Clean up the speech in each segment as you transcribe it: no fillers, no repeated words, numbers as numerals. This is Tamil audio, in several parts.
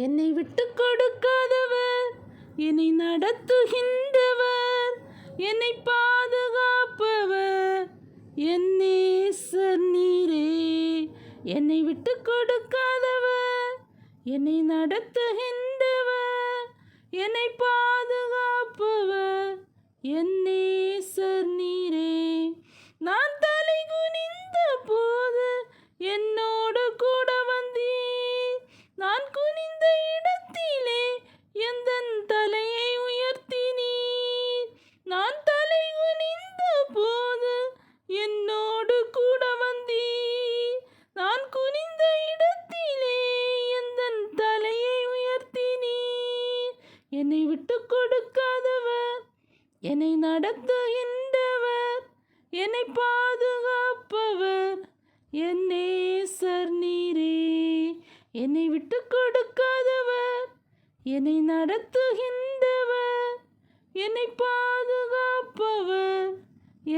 என்னை விட்டு கொடுக்காதவர், என்னை நடத்துகின்றவர், என்னை பாதுகாப்பவர் என் நேசர் நீரே. என்னை விட்டு கொடுக்காதவர், என்னை நடத்துகின்றவர், என்னை பாதுகாப்பவர் என் நேசர் நீரே. நான் தலை குனிந்த போது என்னோடு கூட வந்தீர். நான் குனிந்த இடத்திலே எந்தன் தலையை உயர்த்தினீர். நான் தலை குனிந்த போது என்னோடு கூட வந்தீர். நான் குனிந்த இடத்திலே எந்தன் தலையை உயர்த்தினீர். என்னை விட்டு கொடுக்காதவர், என்னை நடத்துகின்றவர், என்னை பாதுகாப்பவர் என் நேசர் நீரே. என்னை விட்டு கொடுக்காதவர், என்னை நடத்துகின்றவர், என்னை பாதுகாப்பவர்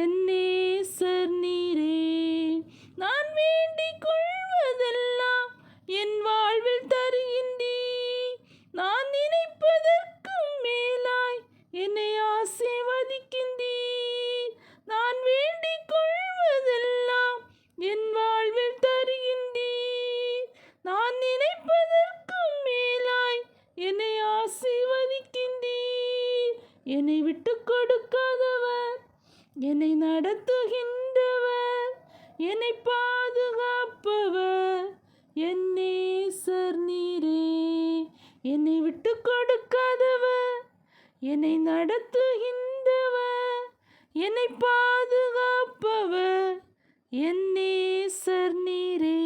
என் நேசர் நீரே. நான் வேண்டிக் கொள்வதெல்லாம் என் வாழ்வில் தருகின்றீர். நான் நினைப்பதற்கும் மேலாய் என்னை ஆசீர்வதிக்கின்றீர். நான் வேண்டிக் கொள்வதெல்லாம் என் வாழ்வில் தருகின்றீர். நான் நினைப்பதற்கும் மேலாய் என்னை ஆசீர்வதிக்கின்றீர். என்னை விட்டு கொடுக்காதவர், என்னை நடத்துகின்றவர், என்னை பாதுகாப்பவர் என் நேசர் நீரே. என்னை விட்டு கொடுக்காதவர், என்னை நடத்துகின்றவர், என்னை பாதுகாப்பவர் என் நேசர் நீரே.